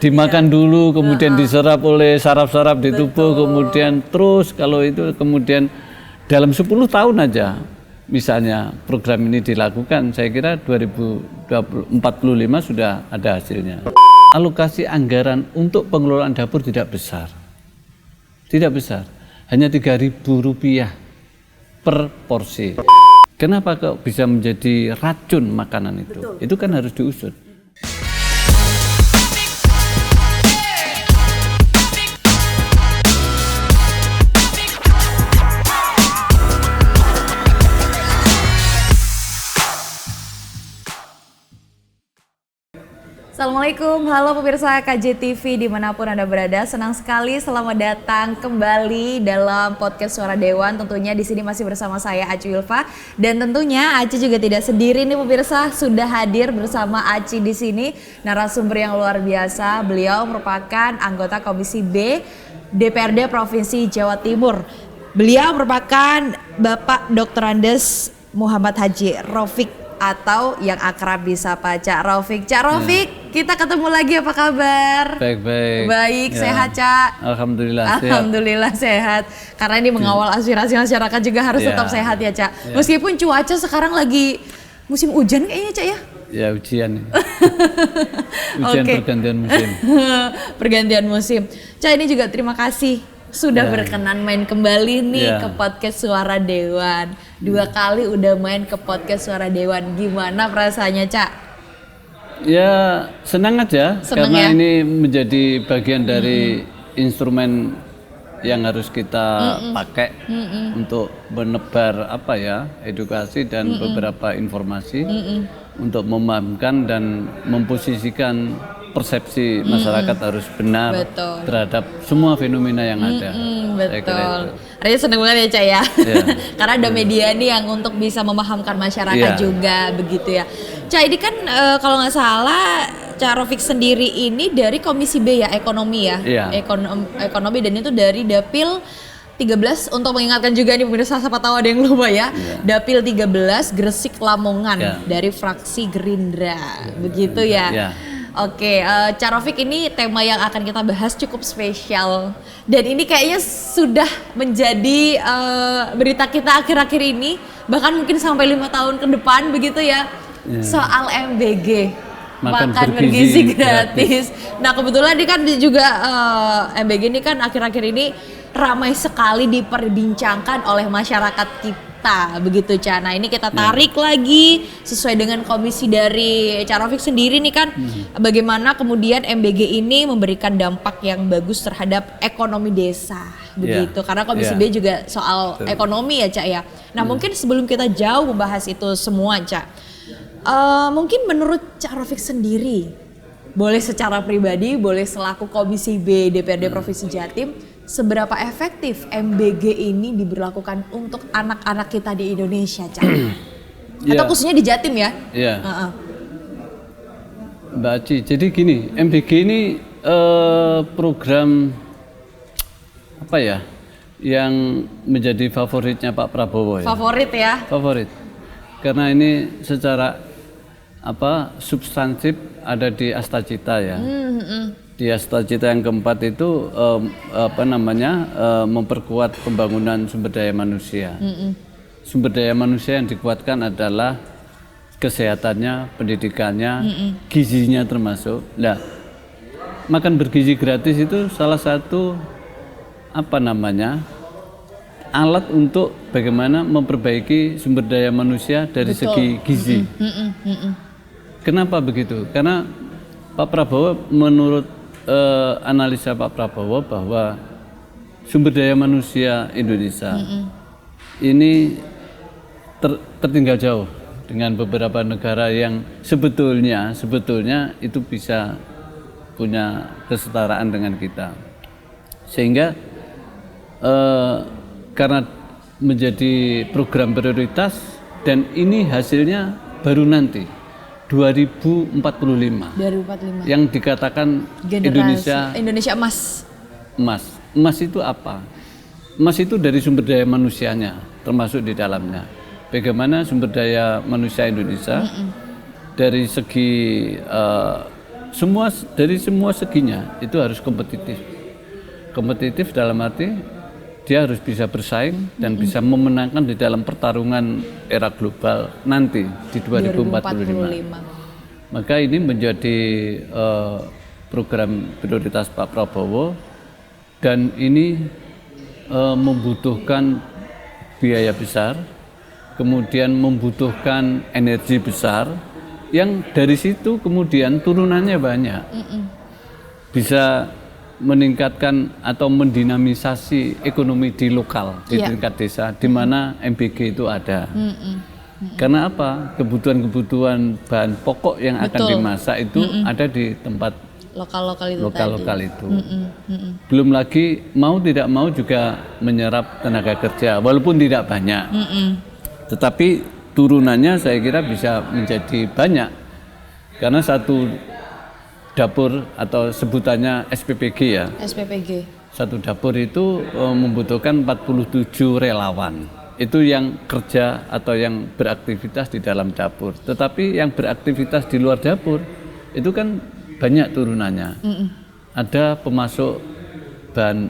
dimakan dulu, kemudian diserap oleh saraf-saraf di tubuh, kemudian terus kalau itu kemudian dalam 10 tahun aja misalnya program ini dilakukan, saya kira 2045 sudah ada hasilnya. Alokasi anggaran untuk pengelolaan dapur tidak besar, hanya Rp3.000 per porsi. Kenapa kok bisa menjadi racun makanan itu? Betul. Itu kan harus diusut. Assalamualaikum, halo pemirsa KJTV dimanapun Anda berada. Senang sekali selamat datang kembali dalam podcast Suara Dewan. Tentunya di sini masih bersama saya Aci Wilfa dan tentunya Aci juga tidak sendiri nih pemirsa. Sudah hadir bersama Aci di sini narasumber yang luar biasa. Beliau merupakan anggota Komisi B DPRD Provinsi Jawa Timur. Beliau merupakan Bapak Dr. Andes Muhammad Haji Raufik atau yang akrab disapa Cak Raufik. Cak Raufik, kita ketemu lagi, apa kabar? Baik, sehat Cak? Alhamdulillah sehat. Karena ini mengawal aspirasi masyarakat juga harus tetap sehat ya Cak. Meskipun cuaca sekarang lagi musim hujan kayaknya Cak ya? Ya ujian. Ujian pergantian musim. Pergantian musim. Cak, ini juga terima kasih sudah berkenan main kembali nih ke podcast Suara Dewan. 2 kali udah main ke podcast Suara Dewan. Gimana perasaannya, Cak? Ya senang aja, karena ini menjadi bagian dari instrumen yang harus kita pakai untuk menebar edukasi dan beberapa informasi untuk memahamkan dan memposisikan persepsi masyarakat harus benar terhadap semua fenomena yang ada. Betul. Artinya senang banget ya Cak ya. Karena ada media nih yang untuk bisa memahamkan masyarakat juga begitu ya. Cak, ini kan kalau nggak salah Cak Raufik sendiri ini dari Komisi B ya, ekonomi ya. Ekonomi dan itu dari Dapil 13 untuk mengingatkan juga nih pemirsa, siapa tahu ada yang lupa ya. Dapil 13 Gresik Lamongan dari fraksi Gerindra. Begitu ya. Oke, Cak Raufik, ini tema yang akan kita bahas cukup spesial dan ini kayaknya sudah menjadi berita kita akhir-akhir ini, bahkan mungkin sampai 5 tahun ke depan begitu ya. Soal MBG, makan bergizi gratis. Nah kebetulan ini kan juga MBG ini kan akhir-akhir ini ramai sekali diperbincangkan oleh masyarakat kita, begitu Cak. Nah ini kita tarik lagi sesuai dengan komisi dari Cak Raufik sendiri nih kan, bagaimana kemudian MBG ini memberikan dampak yang bagus terhadap ekonomi desa, begitu. Karena komisi B juga soal ekonomi ya Cak ya. Nah mungkin sebelum kita jauh membahas itu semua Cak, mungkin menurut Cak Raufik sendiri, boleh secara pribadi, boleh selaku Komisi B DPRD Provinsi Jatim, seberapa efektif MBG ini diberlakukan untuk anak-anak kita di Indonesia, Cak? Atau khususnya di Jatim ya? Mbak Aci, jadi gini, MBG ini program yang menjadi favoritnya Pak Prabowo ya? Favorit ya? Favorit, karena ini secara substantif ada di Astacita ya. Di Astacita yang keempat itu memperkuat pembangunan sumber daya manusia. Sumber daya manusia yang dikuatkan adalah kesehatannya, pendidikannya, gizinya termasuk. Nah, makan bergizi gratis itu salah satu alat untuk bagaimana memperbaiki sumber daya manusia dari segi gizi. Kenapa begitu? Karena Pak Prabowo, menurut analisa Pak Prabowo, bahwa sumber daya manusia Indonesia ini tertinggal jauh dengan beberapa negara yang sebetulnya itu bisa punya kesetaraan dengan kita. Sehingga karena menjadi program prioritas dan ini hasilnya baru nanti 2045 yang dikatakan Indonesia emas. Emas itu apa? Emas itu dari sumber daya manusianya termasuk di dalamnya. Bagaimana sumber daya manusia Indonesia dari segi dari semua seginya itu harus kompetitif. Kompetitif dalam arti dia harus bisa bersaing dan bisa memenangkan di dalam pertarungan era global nanti di 2045. Maka ini menjadi program prioritas Pak Prabowo, dan ini membutuhkan biaya besar, kemudian membutuhkan energi besar, yang dari situ kemudian turunannya banyak. Bisa meningkatkan atau mendinamisasi ekonomi di lokal, di tingkat desa, di mana MBG itu ada. Karena apa? Kebutuhan-kebutuhan bahan pokok yang akan dimasak itu ada di tempat lokal-lokal itu. Belum lagi mau tidak mau juga menyerap tenaga kerja, walaupun tidak banyak. Tetapi turunannya saya kira bisa menjadi banyak, karena satu dapur atau sebutannya SPPG ya. SPPG. Satu dapur itu membutuhkan 47 relawan. Itu yang kerja atau yang beraktivitas di dalam dapur. Tetapi yang beraktivitas di luar dapur itu kan banyak turunannya. Ada pemasok bahan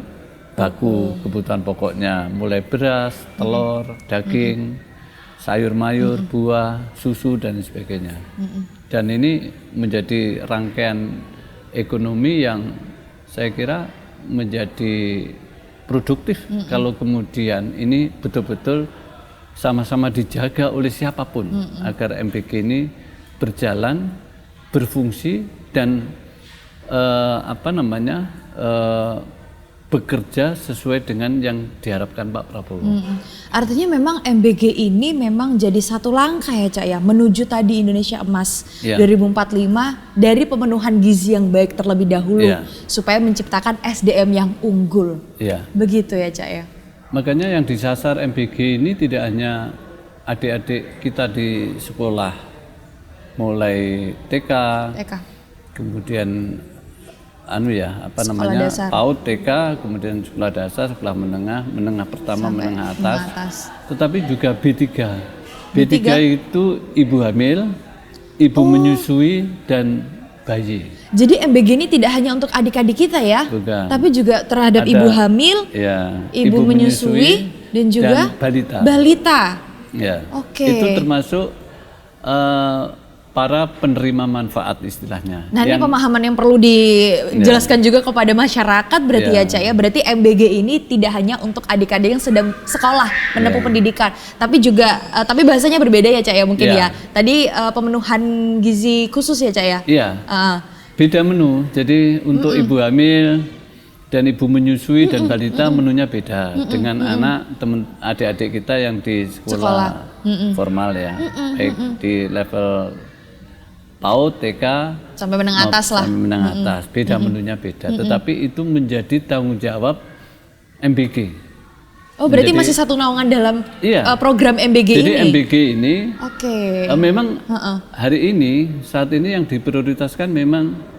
baku kebutuhan pokoknya, mulai beras, telur, daging, sayur mayur, buah, susu dan sebagainya. Dan ini menjadi rangkaian ekonomi yang saya kira menjadi produktif kalau kemudian ini betul-betul sama-sama dijaga oleh siapapun agar MBG ini berjalan, berfungsi dan bekerja sesuai dengan yang diharapkan Pak Prabowo. Artinya memang MBG ini memang jadi satu langkah ya Cak ya, menuju tadi Indonesia Emas 2045 dari pemenuhan gizi yang baik terlebih dahulu supaya menciptakan SDM yang unggul. Begitu ya Cak ya. Makanya yang disasar MBG ini tidak hanya adik-adik kita di sekolah mulai TK. Kemudian PAUD, TK, kemudian sekolah dasar, sekolah menengah pertama, menengah atas. Tetapi juga B3. B3 itu ibu hamil, ibu menyusui dan bayi. Jadi MBG ini tidak hanya untuk adik-adik kita ya, tapi juga terhadap ibu hamil, ibu menyusui dan juga balita. Itu termasuk para penerima manfaat istilahnya. Nah ini pemahaman yang perlu dijelaskan juga kepada masyarakat berarti ya Cak ya. Berarti MBG ini tidak hanya untuk adik-adik yang sedang sekolah menempuh pendidikan, tapi juga tapi bahasanya berbeda ya Cak ya mungkin ya. Tadi pemenuhan gizi khusus ya Cak ya. Beda menu. Jadi untuk ibu hamil dan ibu menyusui dan balita menunya beda dengan adik-adik kita yang di sekolah formal ya, baik di level PAUD, TK sampai menengah atas lah. Sampai menengah atas, beda menunya beda. Tetapi itu menjadi tanggung jawab MBG. Oh berarti masih satu naungan dalam program MBG ini. Jadi MBG ini memang hari ini saat ini yang diprioritaskan memang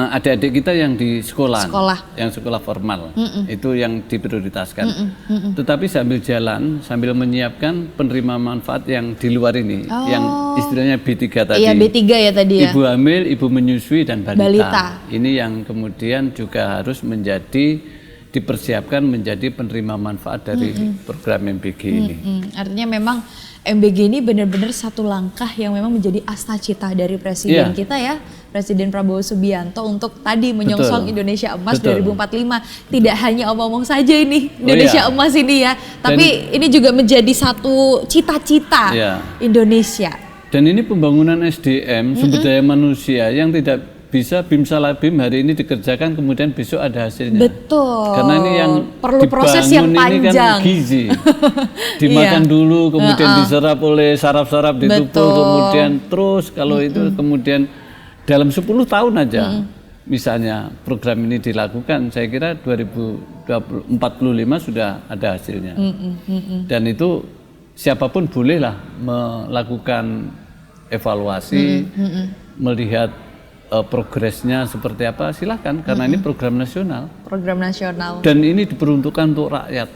adik-adik kita yang di sekolah, yang sekolah formal, itu yang diprioritaskan. Tetapi sambil jalan, sambil menyiapkan penerima manfaat yang di luar ini, yang istilahnya B3 tadi. Iya B3 ya tadi ya. Ibu hamil, ibu menyusui dan balita. Ini yang kemudian juga harus dipersiapkan menjadi penerima manfaat dari program MBG ini. Artinya memang MBG ini benar-benar satu langkah yang memang menjadi asta-cita dari Presiden kita ya, Presiden Prabowo Subianto untuk tadi menyongsong Indonesia Emas 2045. Tidak hanya omong-omong saja ini Indonesia Emas ini ya, tapi ini juga menjadi satu cita-cita Indonesia. Dan ini pembangunan SDM, sumber daya manusia yang tidak bisa bim salah bim hari ini dikerjakan kemudian besok ada hasilnya. Betul. Karena ini yang perlu proses yang panjang. Ini kan gizi. Dimakan dulu kemudian diserap oleh saraf-saraf di tubuh, kemudian terus kalau itu kemudian dalam 10 tahun aja. Misalnya program ini dilakukan, saya kira 2045 sudah ada hasilnya. Dan itu siapapun bolehlah melakukan evaluasi, melihat progresnya seperti apa, silahkan, karena ini program nasional. Program nasional. Dan ini diperuntukkan untuk rakyat,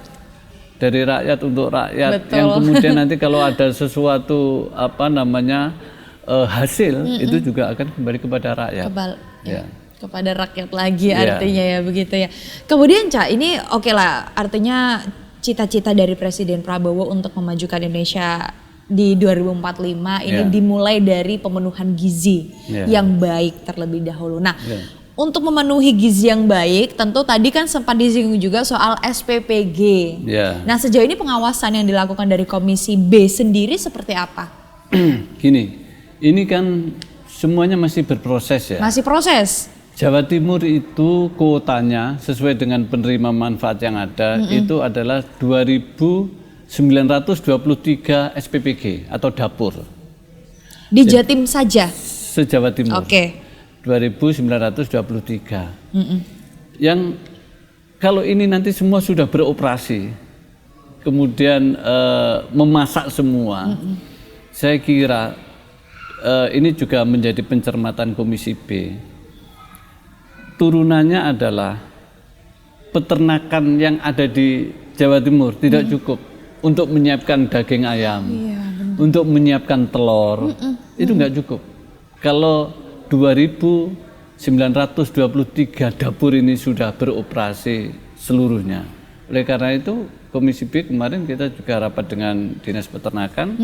dari rakyat untuk rakyat. Yang kemudian nanti kalau ada sesuatu hasil itu juga akan kembali kepada rakyat. Kepada rakyat lagi artinya ya begitu ya. Kemudian Ca, ini oke lah, artinya cita-cita dari Presiden Prabowo untuk memajukan Indonesia di 2045 ini dimulai dari pemenuhan gizi yang baik terlebih dahulu. Nah, untuk memenuhi gizi yang baik, tentu tadi kan sempat disinggung juga soal SPPG. Nah, sejauh ini pengawasan yang dilakukan dari Komisi B sendiri seperti apa? Gini, ini kan semuanya masih berproses ya. Masih proses. Jawa Timur itu kuotanya sesuai dengan penerima manfaat yang ada itu adalah 2.923 SPPG atau dapur. Di Jatim saja? Se-Jawa Timur. 2.923. Yang kalau ini nanti semua sudah beroperasi, kemudian memasak semua, saya kira ini juga menjadi pencermatan Komisi B. Turunannya adalah peternakan yang ada di Jawa Timur tidak cukup untuk menyiapkan daging ayam, untuk menyiapkan telur, itu nggak cukup. Kalau 2.923 dapur ini sudah beroperasi seluruhnya. Oleh karena itu Komisi B kemarin kita juga rapat dengan Dinas Peternakan,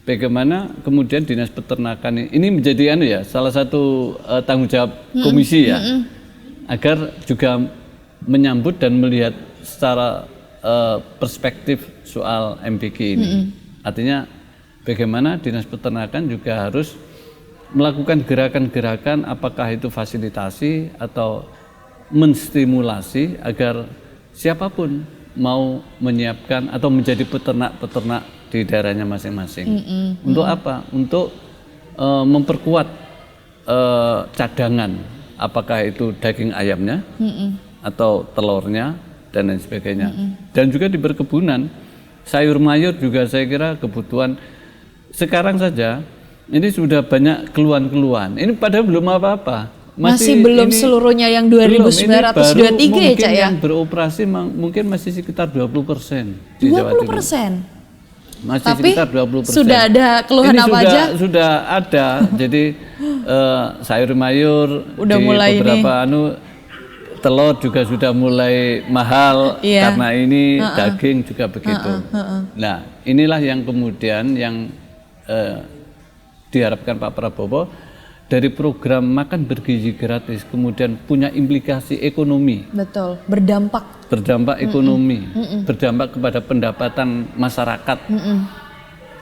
bagaimana kemudian Dinas Peternakan ini menjadi salah satu tanggung jawab komisi agar juga menyambut dan melihat secara perspektif soal MPG ini. Artinya bagaimana Dinas Peternakan juga harus melakukan gerakan-gerakan, apakah itu fasilitasi atau menstimulasi agar siapapun mau menyiapkan atau menjadi peternak-peternak di daerahnya masing-masing. Untuk apa? Untuk memperkuat cadangan, apakah itu daging ayamnya atau telurnya dan lain sebagainya. Dan juga di perkebunan, sayur mayur juga saya kira kebutuhan sekarang saja ini sudah banyak keluhan-keluhan. Ini padahal belum apa-apa. Masih belum seluruhnya yang 2.923 ya Cak ya? Yang beroperasi mungkin masih sekitar 20% di Jawa Timur. 20%? Masih tapi sekitar 20%. Sudah ada keluhan ini apa aja? Sudah ada. Jadi sayur mayur udah di mulai beberapa telur juga sudah mulai mahal karena ini daging juga begitu. Nah, inilah yang kemudian yang diharapkan Pak Prabowo dari program makan bergizi gratis kemudian punya implikasi ekonomi. Betul, berdampak ekonomi, berdampak kepada pendapatan masyarakat.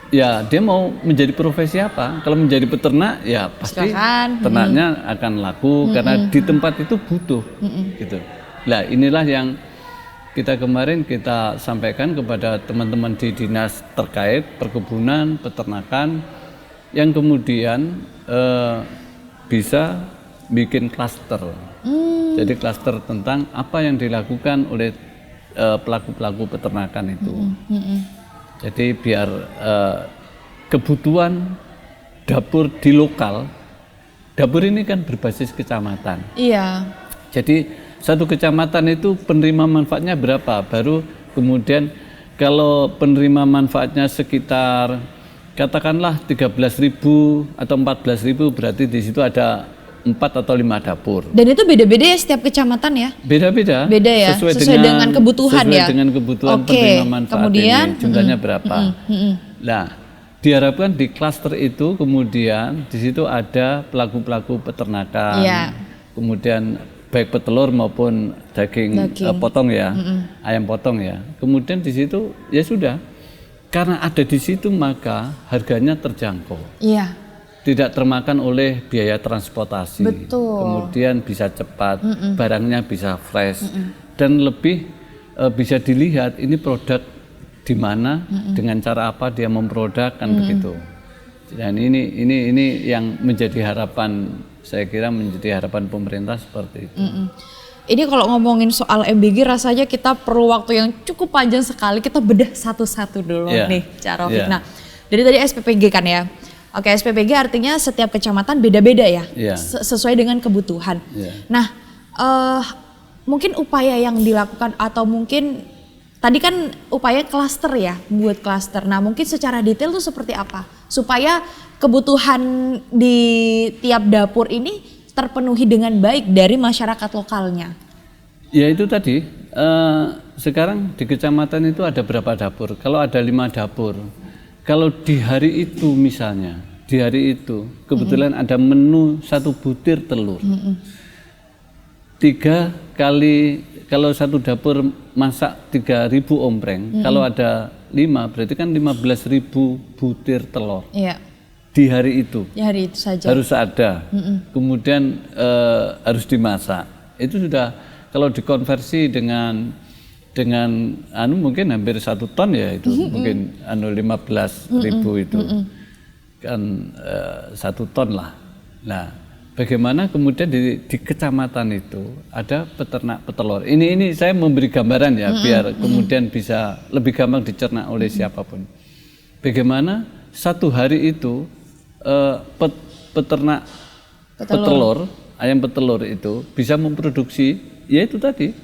Ya, dia mau menjadi profesi apa? Kalau menjadi peternak ya pasti ternaknya akan laku karena di tempat itu butuh gitu. Nah, inilah yang kemarin kita sampaikan kepada teman-teman di dinas terkait perkebunan, peternakan, yang kemudian bisa bikin klaster. Jadi klaster tentang apa yang dilakukan oleh pelaku-pelaku peternakan itu. Jadi biar kebutuhan dapur di lokal, dapur ini kan berbasis kecamatan. Iya. Jadi satu kecamatan itu penerima manfaatnya berapa? Baru kemudian kalau penerima manfaatnya sekitar katakanlah 13.000 atau 14.000 berarti di situ ada 4 atau 5 dapur. Dan itu beda-beda ya setiap kecamatan ya? Beda-beda. Beda ya. Sesuai dengan kebutuhan ya. Sesuai dengan kebutuhan penerima manfaat kemudian, ini jumlahnya berapa. Nah, diharapkan di klaster itu kemudian di situ ada pelaku-pelaku peternakan. Kemudian baik petelur maupun daging. Potong ya, ayam potong ya. Kemudian di situ ya sudah. Karena ada di situ maka harganya terjangkau. Tidak termakan oleh biaya transportasi. Betul. Kemudian bisa cepat, barangnya bisa fresh dan lebih bisa dilihat ini produk di mana, dengan cara apa dia memprodukkan begitu. Dan ini yang menjadi harapan, saya kira menjadi harapan pemerintah seperti itu. Ini kalau ngomongin soal MBG rasanya kita perlu waktu yang cukup panjang sekali, kita bedah satu-satu dulu nih Cak Raufik. Nah, dari tadi SPPG kan ya. Oke, SPPG artinya setiap kecamatan beda-beda ya, sesuai dengan kebutuhan. Nah, mungkin upaya yang dilakukan atau mungkin tadi kan upaya klaster ya, buat klaster. Nah, mungkin secara detail tuh seperti apa? Supaya kebutuhan di tiap dapur ini terpenuhi dengan baik dari masyarakat lokalnya? Ya itu tadi, sekarang di kecamatan itu ada berapa dapur? Kalau ada 5 dapur, kalau di hari itu misalnya, di hari itu kebetulan ada menu 1 butir telur. 3 kali, kalau satu dapur masak 3.000 ompreng, kalau ada 5 berarti kan 15.000 butir telur. Iya. Di hari itu. Di hari itu saja. Harus ada. Kemudian harus dimasak. Itu sudah kalau dikonversi dengan mungkin hampir 1 ton ya itu. Mungkin 15.000 itu. Kan 1 ton lah. Nah, bagaimana kemudian di kecamatan itu ada peternak petelur. Ini saya memberi gambaran ya biar kemudian bisa lebih gampang dicerna oleh siapapun. Bagaimana satu hari itu peternak petelur, ayam petelur itu bisa memproduksi ya itu tadi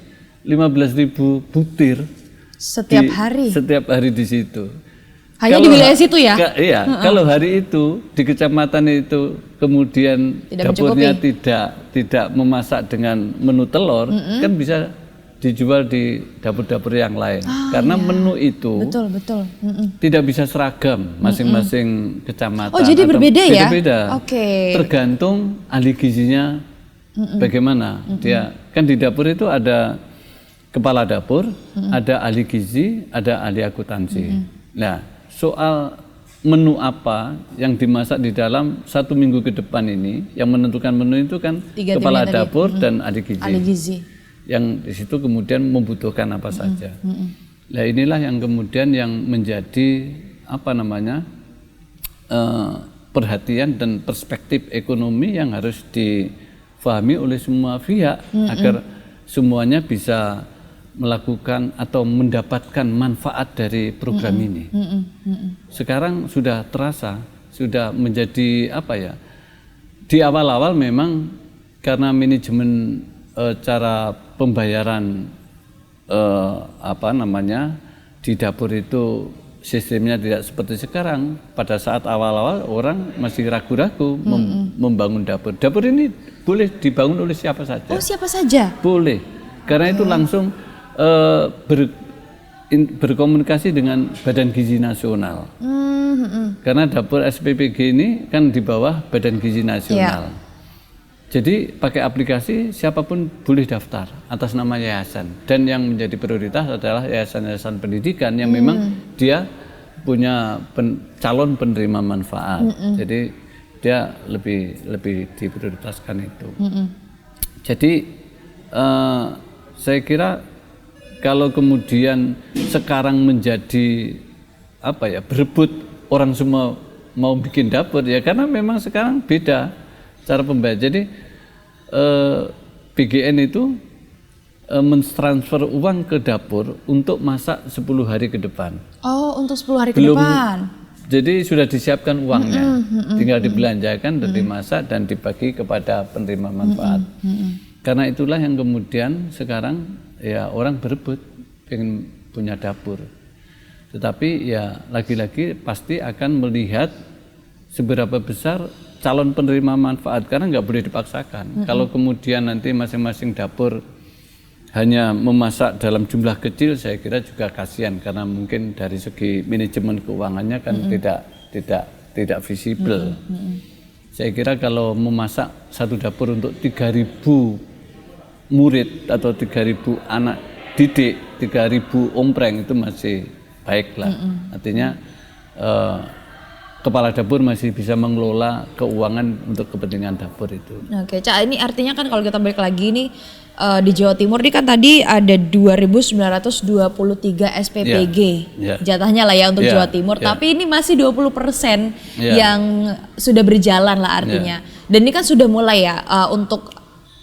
15.000 butir setiap hari. Setiap hari di situ. Hanya di wilayah situ ya? Iya, kalau hari itu di kecamatan itu kemudian dapurnya tidak memasak dengan menu telur, kan bisa dijual di dapur-dapur yang lain. Karena menu itu tidak bisa seragam masing-masing kecamatan. Oh, jadi berbeda ya? Beda-beda. Oke. Tergantung ahli gizinya bagaimana. Dia kan di dapur itu ada kepala dapur, ada ahli gizi, ada ahli akuntansi. Nah, soal menu apa yang dimasak di dalam 1 minggu ke depan ini, yang menentukan menu itu kan kepala dapur dan ahli gizi. Ahli gizi. Yang di situ kemudian membutuhkan apa saja. Nah, inilah yang kemudian yang menjadi apa namanya perhatian dan perspektif ekonomi yang harus difahami oleh semua pihak agar semuanya bisa melakukan atau mendapatkan manfaat dari program ini. Sekarang sudah terasa, sudah menjadi apa ya? Di awal-awal memang karena manajemen cara pembayaran apa namanya di dapur itu sistemnya tidak seperti sekarang. Pada saat awal-awal orang masih ragu-ragu membangun dapur. Dapur ini boleh dibangun oleh siapa saja. Oh, siapa saja? Boleh. Karena itu langsung berkomunikasi dengan Badan Gizi Nasional. Karena dapur SPPG ini kan di bawah Badan Gizi Nasional. Jadi pakai aplikasi siapapun boleh daftar atas nama yayasan. Dan yang menjadi prioritas adalah yayasan-yayasan pendidikan yang memang dia punya calon penerima manfaat. Jadi dia lebih diprioritaskan itu. Jadi saya kira kalau kemudian sekarang menjadi apa ya, berebut orang semua mau bikin dapur ya, karena memang sekarang beda cara pembayar. Jadi PGN itu mentransfer uang ke dapur untuk masak 10 hari ke depan. Oh, untuk 10 hari ke depan. Jadi sudah disiapkan uangnya, tinggal dibelanjakan dan dimasak dan dibagi kepada penerima manfaat. Karena itulah yang kemudian sekarang ya orang berebut pengen punya dapur. Tetapi ya lagi-lagi pasti akan melihat seberapa besar calon penerima manfaat, karena nggak boleh dipaksakan. Kalau kemudian nanti masing-masing dapur hanya memasak dalam jumlah kecil, saya kira juga kasihan karena mungkin dari segi manajemen keuangannya kan tidak visible. Saya kira kalau memasak satu dapur untuk 3.000 murid atau 3.000 anak didik, 3.000 ompreng itu masih baik lah. Artinya kepala dapur masih bisa mengelola keuangan untuk kepentingan dapur itu. Oke, Cak, ini artinya kan kalau kita balik lagi nih di Jawa Timur ini kan tadi ada 2.923 SPPG jatahnya lah ya untuk Jawa Timur, tapi ini masih 20% yang sudah berjalan lah artinya. Dan ini kan sudah mulai ya untuk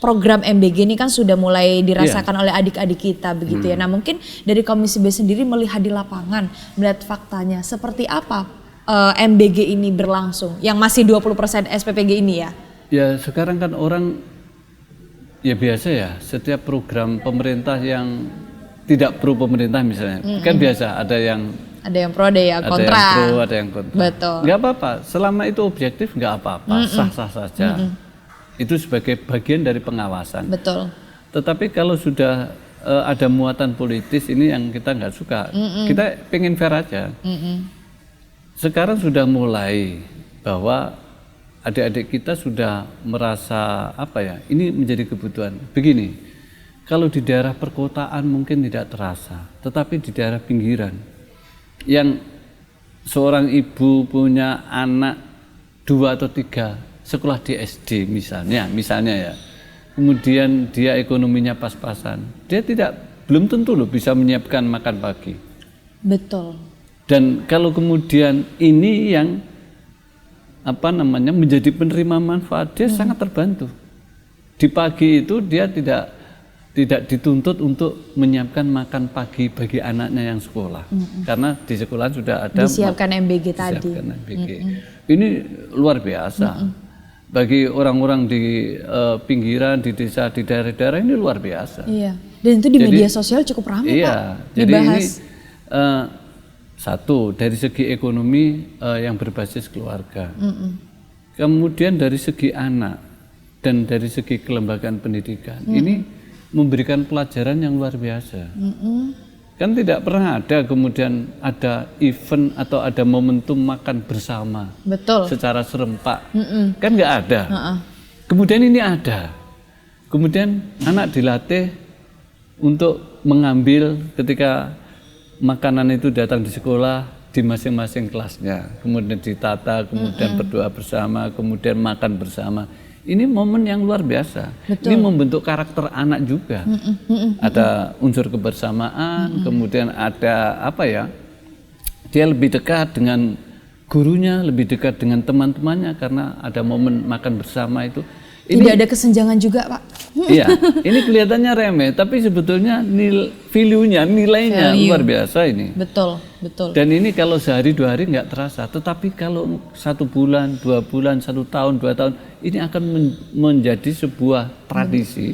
program MBG ini kan sudah mulai dirasakan oleh adik-adik kita begitu ya. Nah, mungkin dari Komisi B sendiri melihat di lapangan, melihat faktanya seperti apa MBG ini berlangsung, yang masih 20% SPPG ini ya? Ya sekarang kan orang ya biasa ya, setiap program pemerintah yang tidak pro pemerintah misalnya, kan biasa ada yang Ada yang pro, ada yang kontra. Ada yang pro, ada yang kontra. Betul. Nggak apa-apa, selama itu objektif nggak apa-apa, sah-sah saja. Itu sebagai bagian dari pengawasan. Betul. Tetapi kalau sudah ada muatan politis, ini yang kita nggak suka. Kita pengen fair aja. Sekarang sudah mulai bahwa adik-adik kita sudah merasa ini menjadi kebutuhan. Begini, kalau di daerah perkotaan mungkin tidak terasa, tetapi di daerah pinggiran yang seorang ibu punya anak 2 atau 3 sekolah di SD misalnya ya, kemudian dia ekonominya pas-pasan, dia belum tentu loh bisa menyiapkan makan pagi. Betul. Dan kalau kemudian ini yang menjadi penerima manfaat, dia sangat terbantu. Di pagi itu dia tidak dituntut untuk menyiapkan makan pagi bagi anaknya yang sekolah, karena di sekolah sudah ada disiapkan MBG tadi. MBG. Ini luar biasa bagi orang-orang di pinggiran, di desa, di daerah-daerah, ini luar biasa. Iya. Dan itu di media sosial cukup ramai, Pak. Jadi dibahas. Ini satu dari segi ekonomi yang berbasis keluarga, kemudian dari segi anak dan dari segi kelembagaan pendidikan, ini memberikan pelajaran yang luar biasa. Kan tidak pernah ada kemudian ada event atau ada momentum makan bersama. Betul. Secara serempak, kan nggak ada. Kemudian ini ada, kemudian anak dilatih untuk mengambil ketika makanan itu datang di sekolah di masing-masing kelasnya, kemudian ditata, kemudian berdoa bersama, kemudian makan bersama. Ini momen yang luar biasa. Betul. Ini membentuk karakter anak juga. Ada unsur kebersamaan, kemudian ada dia lebih dekat dengan gurunya, lebih dekat dengan teman-temannya karena ada momen makan bersama itu. Tidak ada kesenjangan juga, Pak. Iya, ini kelihatannya remeh, tapi sebetulnya nilainya luar biasa ini. Betul. Dan ini kalau sehari 2 hari nggak terasa, tetapi kalau 1 bulan, 2 bulan, 1 tahun, 2 tahun, ini akan menjadi sebuah tradisi,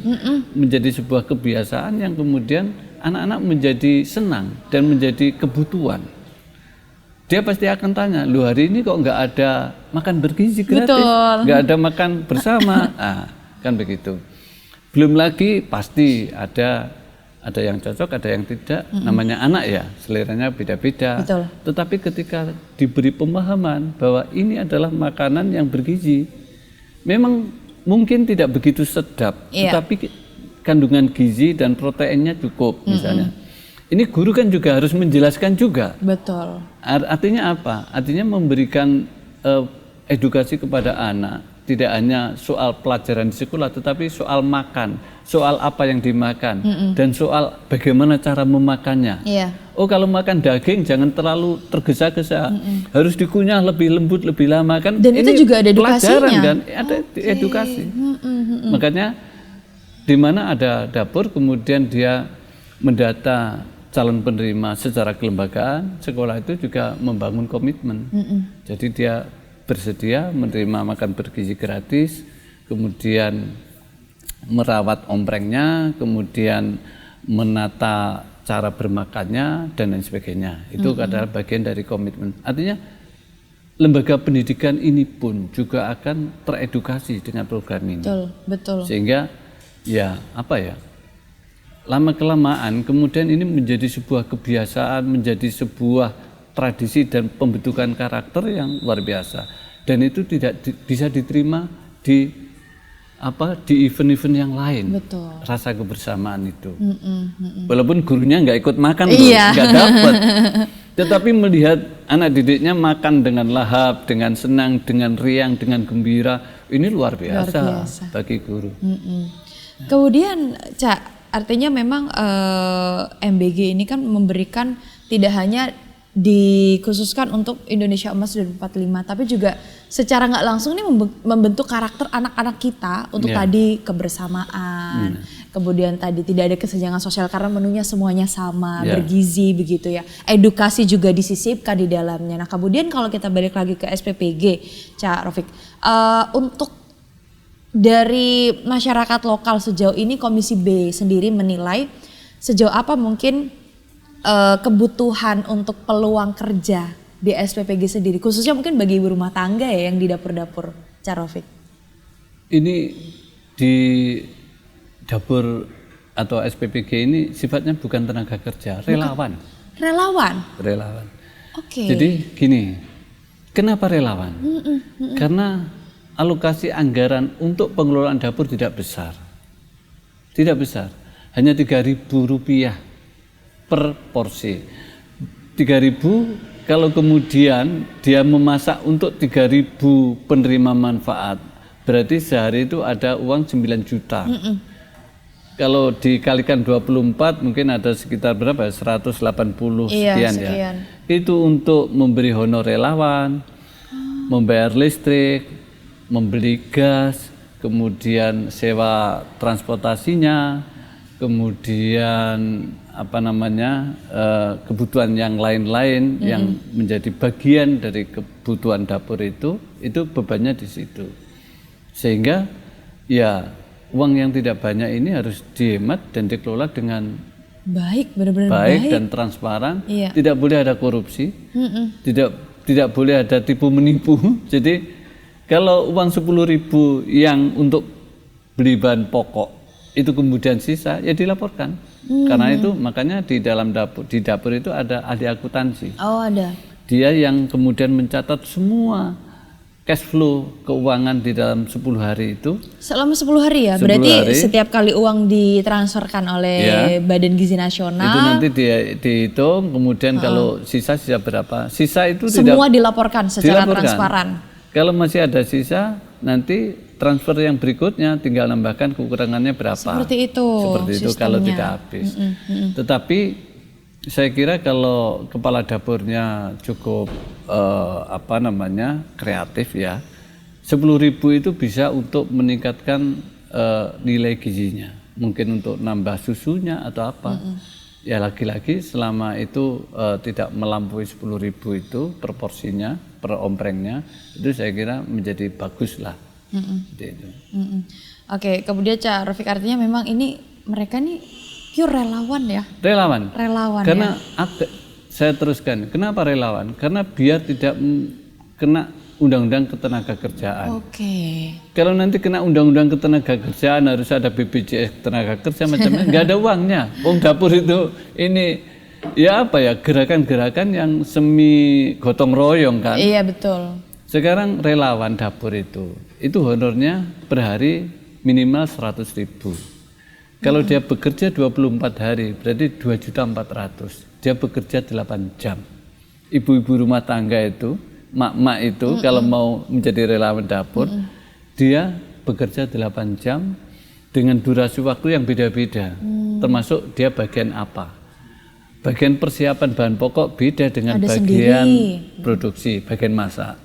menjadi sebuah kebiasaan yang kemudian anak-anak menjadi senang dan menjadi kebutuhan. Dia pasti akan tanya, lu hari ini kok nggak ada makan bergizi gratis, nggak ada makan bersama, kan begitu. Belum lagi pasti ada yang cocok, ada yang tidak. Namanya anak ya, seleranya beda-beda. Tetapi ketika diberi pemahaman bahwa ini adalah makanan yang bergizi, memang mungkin tidak begitu sedap, tetapi kandungan gizi dan proteinnya cukup misalnya. Ini guru kan juga harus menjelaskan juga. Betul. Artinya apa? Artinya memberikan edukasi kepada anak, tidak hanya soal pelajaran di sekolah, tetapi soal makan, soal apa yang dimakan, dan soal bagaimana cara memakannya. Oh, kalau makan daging jangan terlalu tergesa-gesa, harus dikunyah lebih lembut, lebih lama kan. Dan ini itu juga ada edukasinya. Dan ada edukasi. Makanya di mana ada dapur, kemudian dia mendata calon penerima secara kelembagaan, sekolah itu juga membangun komitmen. Jadi dia bersedia menerima makan bergizi gratis, kemudian merawat omprengnya, kemudian menata cara bermakannya, dan lain sebagainya. Itu adalah bagian dari komitmen. Artinya lembaga pendidikan ini pun juga akan teredukasi dengan program ini. Betul. Sehingga lama-kelamaan kemudian ini menjadi sebuah kebiasaan, menjadi sebuah tradisi dan pembentukan karakter yang luar biasa. Dan itu tidak bisa diterima di event-event yang lain. Betul. Rasa kebersamaan itu. Walaupun gurunya nggak ikut makan, nggak dapat. Tetapi melihat anak didiknya makan dengan lahap, dengan senang, dengan riang, dengan gembira, ini luar biasa bagi guru. Kemudian, Cak, artinya memang MBG ini kan memberikan tidak hanya dikhususkan untuk Indonesia Emas 2045, tapi juga secara nggak langsung ini membentuk karakter anak-anak kita untuk tadi kebersamaan, kemudian tadi tidak ada kesenjangan sosial karena menunya semuanya sama, bergizi begitu ya. Edukasi juga disisipkan di dalamnya. Nah, kemudian kalau kita balik lagi ke SPPG, Cak Raufik, untuk dari masyarakat lokal sejauh ini Komisi B sendiri menilai sejauh apa mungkin kebutuhan untuk peluang kerja di SPPG sendiri, khususnya mungkin bagi ibu rumah tangga ya yang di dapur-dapur, Cak Rofik? Ini di dapur atau SPPG ini sifatnya bukan tenaga kerja, relawan. Relawan. Oke. Jadi gini, kenapa relawan? Karena alokasi anggaran untuk pengelolaan dapur tidak besar. Tidak besar, hanya Rp3.000 per porsi. 3.000 kalau kemudian dia memasak untuk 3.000 penerima manfaat, berarti sehari itu ada uang 9 juta. Kalau dikalikan 24 mungkin ada sekitar berapa? 180 sekian ya. Itu untuk memberi honor relawan, membayar listrik, membeli gas, kemudian sewa transportasinya, kemudian kebutuhan yang lain-lain yang menjadi bagian dari kebutuhan dapur itu bebannya di situ. Sehingga ya uang yang tidak banyak ini harus dihemat dan dikelola dengan baik, benar-benar baik dan transparan. Iya. Tidak boleh ada korupsi, tidak boleh ada tipu menipu. Jadi kalau uang 10.000 yang untuk beli bahan pokok itu kemudian sisa, ya dilaporkan. Karena itu makanya di dapur itu ada ahli akuntansi. Oh, ada. Dia yang kemudian mencatat semua cash flow keuangan di dalam 10 hari itu. Selama 10 hari ya? 10 Berarti hari, setiap kali uang ditransferkan oleh Badan Gizi Nasional. Itu nanti dihitung, kemudian kalau sisa berapa. Sisa itu semua dilaporkan secara transparan. Kalau masih ada sisa, nanti transfer yang berikutnya tinggal nambahkan kekurangannya berapa. Seperti itu kalau tidak habis. Tetapi saya kira kalau kepala dapurnya cukup kreatif ya, 10.000 itu bisa untuk meningkatkan nilai gizinya, mungkin untuk nambah susunya atau apa. Ya lagi-lagi selama itu tidak melampaui 10.000 itu per porsinya, per omprengnya, itu saya kira menjadi bagus lah. Oke, kemudian Cak Rofik, artinya memang ini mereka nih pure relawan ya? Relawan karena ya? Saya teruskan, kenapa relawan? Karena biar tidak kena undang-undang ketenagakerjaan. Oke. Kalau nanti kena undang-undang ketenagakerjaan harus ada BPJS tenaga kerja macam-macam, nggak ada uangnya. Wong dapur itu ini ya gerakan-gerakan yang semi gotong royong kan? Iya betul. Sekarang relawan dapur itu honornya per hari minimal 100.000. Kalau dia bekerja 24 hari berarti 2.400.000. Dia bekerja 8 jam. Ibu-ibu rumah tangga itu, mak-mak itu kalau mau menjadi relawan dapur, dia bekerja 8 jam dengan durasi waktu yang beda-beda. Termasuk dia bagian apa. Bagian persiapan bahan pokok beda dengan bagian produksi, bagian masak.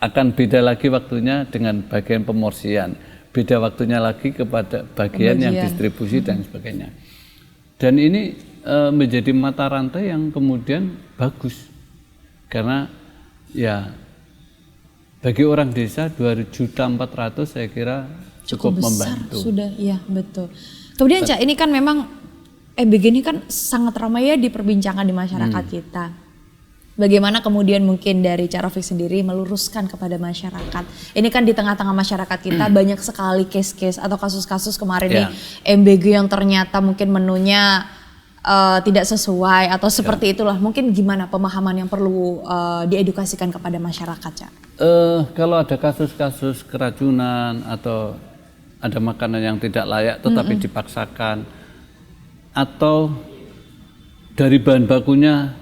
Akan beda lagi waktunya dengan bagian pemorsian, beda waktunya lagi kepada bagian yang distribusi dan sebagainya. Dan ini menjadi mata rantai yang kemudian bagus, karena ya bagi orang desa 2.400.000 saya kira cukup membantu. Sudah, iya betul. Kemudian Cak, ini kan memang EBG ini kan sangat ramai ya diperbincangkan di masyarakat kita. Bagaimana kemudian mungkin dari Cak Rofik sendiri meluruskan kepada masyarakat. Ini kan di tengah-tengah masyarakat kita banyak sekali case-case atau kasus-kasus kemarin nih MBG yang ternyata mungkin menunya tidak sesuai atau seperti itulah. Mungkin gimana pemahaman yang perlu diedukasikan kepada masyarakat, Cak? Kalau ada kasus-kasus keracunan atau ada makanan yang tidak layak tetapi dipaksakan, atau dari bahan bakunya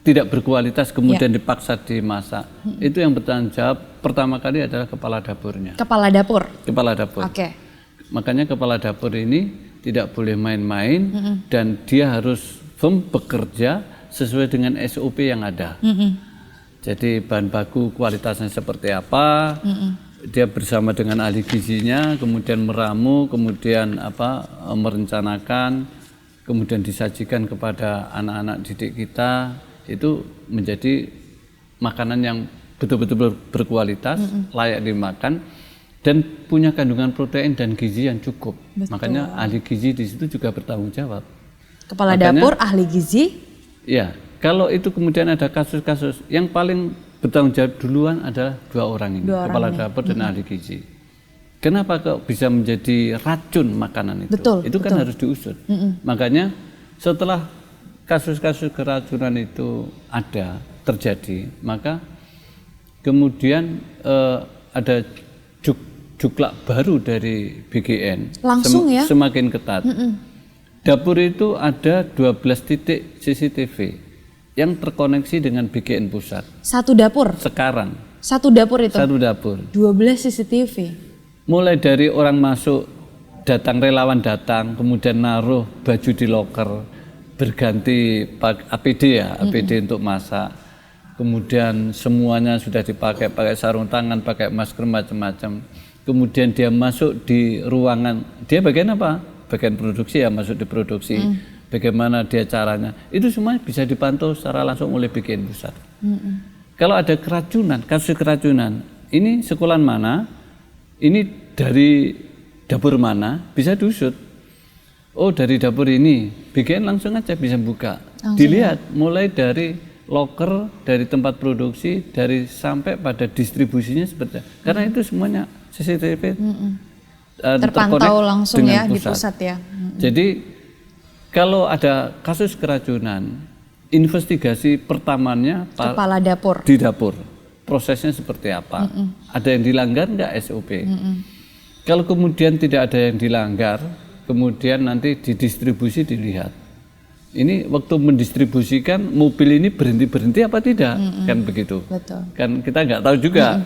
tidak berkualitas kemudian dipaksa dimasak, itu yang bertanggung jawab pertama kali adalah kepala dapurnya. Kepala dapur. Oke. Makanya kepala dapur ini tidak boleh main-main dan dia harus firm bekerja sesuai dengan SOP yang ada. Jadi bahan baku kualitasnya seperti apa, dia bersama dengan ahli gizinya, kemudian meramu, kemudian merencanakan, kemudian disajikan kepada anak-anak didik kita, itu menjadi makanan yang betul-betul berkualitas, layak dimakan, dan punya kandungan protein dan gizi yang cukup. Betul. Makanya ahli gizi di situ juga bertanggung jawab. Kepala Makanya, dapur, ahli gizi. Ya, kalau itu kemudian ada kasus-kasus yang paling bertanggung jawab duluan adalah 2 orang ini, kepala dapur dan ahli gizi. Kenapa kok bisa menjadi racun makanan itu? Betul, itu kan harus diusut. Makanya setelah kasus-kasus keracunan itu terjadi, maka kemudian ada juklak baru dari BGN. Langsung ya? Semakin ketat. Dapur itu ada 12 titik CCTV yang terkoneksi dengan BGN pusat. Satu dapur? Sekarang. Satu dapur itu? Satu dapur. 12 CCTV? Mulai dari orang masuk, relawan datang, kemudian naruh baju di loker, berganti APD APD untuk masak. Kemudian semuanya sudah dipakai, pakai sarung tangan, pakai masker macam-macam. Kemudian dia masuk di ruangan, dia bagian apa? Bagian produksi masuk di produksi. Bagaimana dia caranya? Itu semua bisa dipantau secara langsung oleh BGN pusat. Kalau ada keracunan, kasus keracunan, ini sekolah mana? Ini dari dapur mana, bisa diusut. Oh, dari dapur ini, BGN langsung aja bisa buka. Dilihat mulai dari loker, dari tempat produksi, dari sampai pada distribusinya seperti apa. Karena itu semuanya CCTV terpantau langsung ya di pusat ya. Jadi kalau ada kasus keracunan, investigasi pertamanya kepala dapur di dapur. Prosesnya seperti apa? Ada yang dilanggar nggak SOP? Kalau kemudian tidak ada yang dilanggar, kemudian nanti didistribusi dilihat. Ini waktu mendistribusikan mobil ini berhenti apa tidak? Kan begitu. Betul. Kan kita nggak tahu juga.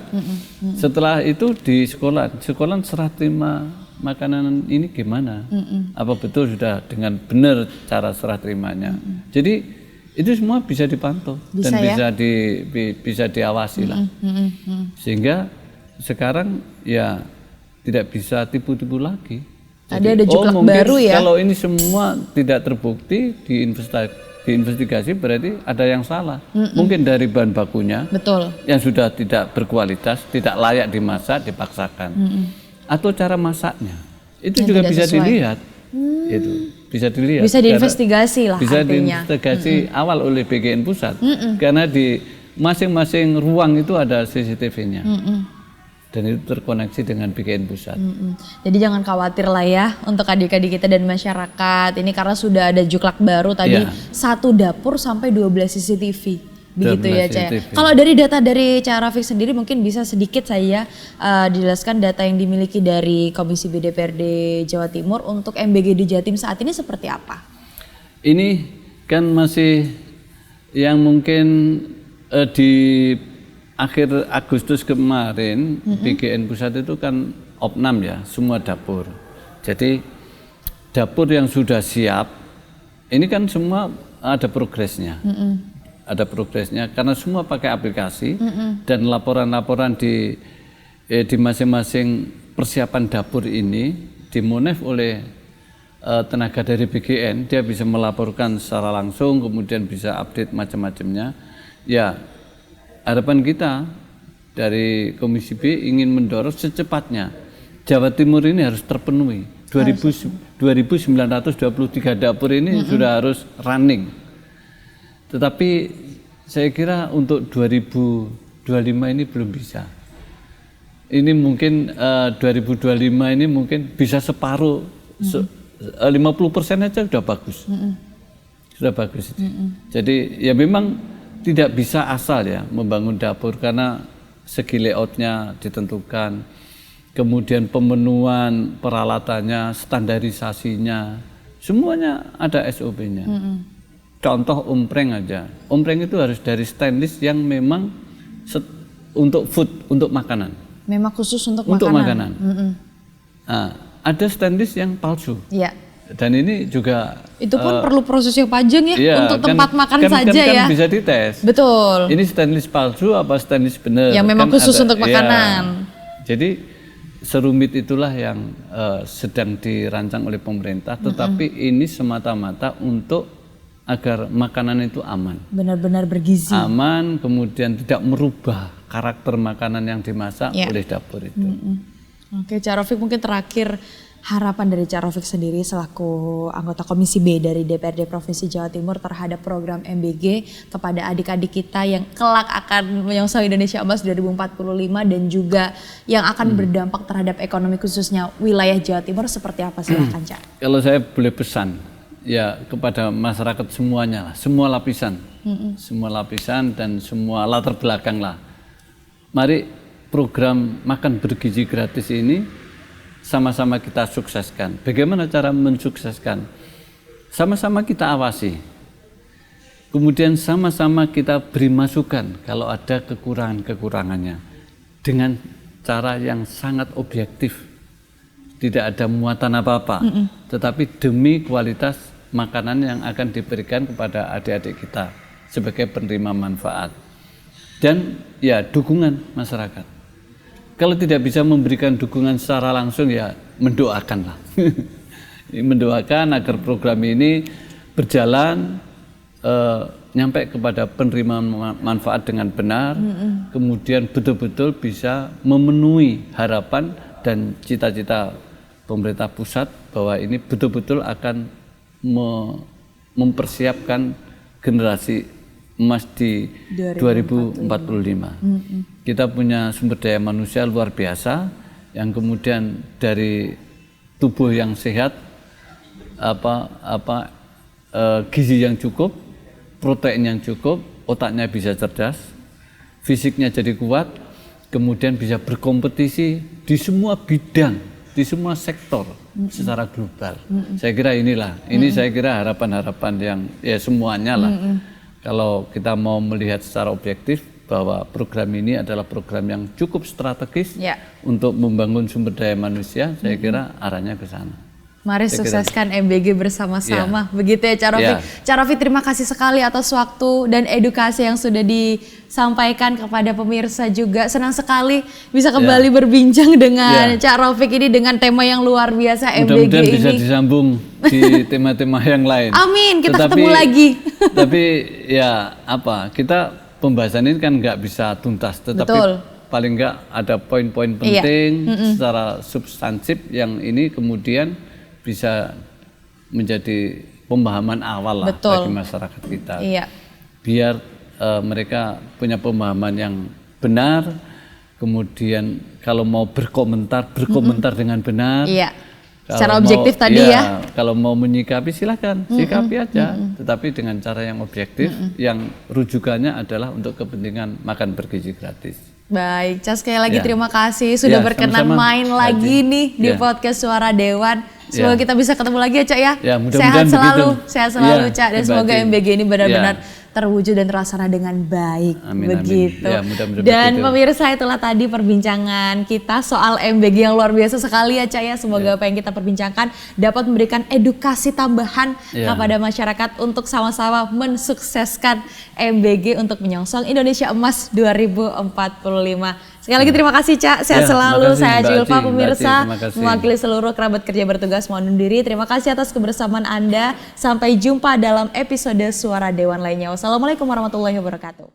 Setelah itu di sekolah serah terima makanan ini gimana? Apa betul sudah dengan benar cara serah terimanya? Jadi itu semua bisa dipantau dan bisa diawasi lah. Sehingga sekarang ya tidak bisa tipu-tipu lagi. Tadi ada juklak baru ya. Kalau ini semua tidak terbukti diinvestigasi berarti ada yang salah. Mungkin dari bahan bakunya, betul, yang sudah tidak berkualitas, tidak layak dimasak, dipaksakan, atau cara masaknya itu yang juga bisa dilihat. Itu bisa dilihat. Bisa diinvestigasi lah. Bisa diinvestigasi awal oleh BGN pusat, karena di masing-masing ruang itu ada CCTV-nya. Dan itu terkoneksi dengan BGN pusat. Jadi jangan khawatir lah ya untuk adik-adik kita dan masyarakat. Ini karena sudah ada juklak baru tadi, satu dapur sampai 12 CCTV. Begitu ya Caya. Kalau dari data dari Cak Rafiq sendiri mungkin bisa sedikit saya dijelaskan data yang dimiliki dari Komisi B DPRD Jawa Timur untuk MBG di Jatim saat ini seperti apa? Ini kan masih yang mungkin di akhir Agustus kemarin BGN pusat itu kan opnam ya, semua dapur. Jadi dapur yang sudah siap ini kan semua ada progresnya. Ada progresnya karena semua pakai aplikasi dan laporan-laporan di masing-masing persiapan dapur ini dimonef oleh tenaga dari BGN. Dia bisa melaporkan secara langsung, kemudian bisa update macam-macamnya. Ya, harapan kita dari Komisi B ingin mendorong secepatnya Jawa Timur ini harus terpenuhi. 2.923 dapur ini sudah harus running. Tetapi saya kira untuk 2025 ini belum bisa. Ini mungkin 2025 ini mungkin bisa separuh, 50% aja sudah bagus. Sudah bagus. Jadi ya memang tidak bisa asal ya membangun dapur karena segi layoutnya ditentukan, kemudian pemenuhan peralatannya, standarisasinya, semuanya ada SOP-nya. Contoh ompreng aja, ompreng itu harus dari stainless yang memang untuk food, untuk makanan. Memang khusus untuk makanan. Nah, ada stainless yang palsu. Iya. Dan ini juga itu pun perlu proses yang panjang ya untuk tempat makan saja ya. Bisa dites. Betul. Ini stainless palsu apa stainless benar? Yang memang khusus untuk makanan. Jadi serumit itulah yang sedang dirancang oleh pemerintah. Tetapi ini semata-mata untuk agar makanan itu aman. Benar-benar bergizi. Aman, kemudian tidak merubah karakter makanan yang dimasak oleh dapur itu. Oke, Cak Rafiq mungkin terakhir harapan dari Cak Rafiq sendiri selaku anggota Komisi B dari DPRD Provinsi Jawa Timur terhadap program MBG kepada adik-adik kita yang kelak akan menyongsong Indonesia Emas 2045 dan juga yang akan berdampak terhadap ekonomi khususnya wilayah Jawa Timur seperti apa, silahkan Cak. Kalau saya boleh pesan ya kepada masyarakat semuanya lah, semua lapisan, dan semua latar belakang lah. Mari program makan bergizi gratis ini sama-sama kita sukseskan. Bagaimana cara mensukseskan? Sama-sama kita awasi. Kemudian sama-sama kita beri masukan kalau ada kekurangan-kekurangannya. Dengan cara yang sangat objektif. Tidak ada muatan apa-apa. Tetapi demi kualitas makanan yang akan diberikan kepada adik-adik kita sebagai penerima manfaat. Dan ya dukungan masyarakat. Kalau tidak bisa memberikan dukungan secara langsung ya mendoakanlah. Mendoakan agar program ini berjalan nyampe kepada penerima manfaat dengan benar, kemudian betul-betul bisa memenuhi harapan dan cita-cita pemerintah pusat bahwa ini betul-betul akan mempersiapkan generasi emas di 2045. Kita punya sumber daya manusia luar biasa yang kemudian dari tubuh yang sehat, gizi yang cukup, protein yang cukup, otaknya bisa cerdas, fisiknya jadi kuat, kemudian bisa berkompetisi di semua bidang, di semua sektor secara global. Saya kira inilah, saya kira harapan-harapan yang ya semuanya lah. Kalau kita mau melihat secara objektif bahwa program ini adalah program yang cukup strategis untuk membangun sumber daya manusia, saya kira arahnya ke sana. Mari sukseskan MBG bersama-sama, begitu ya Cak Rafiq. Cak Rafiq, terima kasih sekali atas waktu dan edukasi yang sudah disampaikan kepada pemirsa juga. Senang sekali bisa kembali berbincang dengan Cak Rafiq ini dengan tema yang luar biasa MBG ini. Mudah-mudahan bisa disambung di tema-tema yang lain. Amin, kita ketemu lagi. Tapi ya kita pembahasan ini kan nggak bisa tuntas, tetapi paling nggak ada poin-poin penting secara substansif yang ini kemudian bisa menjadi pemahaman awal lah bagi masyarakat kita. Biar mereka punya pemahaman yang benar, kemudian kalau mau berkomentar dengan benar. Secara objektif tadi ya. Kalau mau menyikapi silakan, sikapi aja, tetapi dengan cara yang objektif, yang rujukannya adalah untuk kepentingan makan bergizi gratis. Baik, Cak, sekali lagi terima kasih sudah berkenan main lagi nih di podcast Suara Dewan. Semoga kita bisa ketemu lagi ya Cak ya. Sehat selalu, sehat selalu Cak, dan semoga MBG ini benar-benar terwujud dan terlaksana dengan baik. Begitu. Dan pemirsa, itulah tadi perbincangan kita soal MBG yang luar biasa sekali ya Cak ya. Semoga apa yang kita perbincangkan dapat memberikan edukasi tambahan kepada masyarakat untuk sama-sama mensukseskan MBG untuk menyongsong Indonesia Emas 2045. Sekali lagi terima kasih Cak, sehat selalu. Saya Julfa, pemirsa, mewakili seluruh kerabat kerja bertugas mohon undur diri. Terima kasih atas kebersamaan Anda. Sampai jumpa dalam episode Suara Dewan lainnya. Wassalamualaikum warahmatullahi wabarakatuh.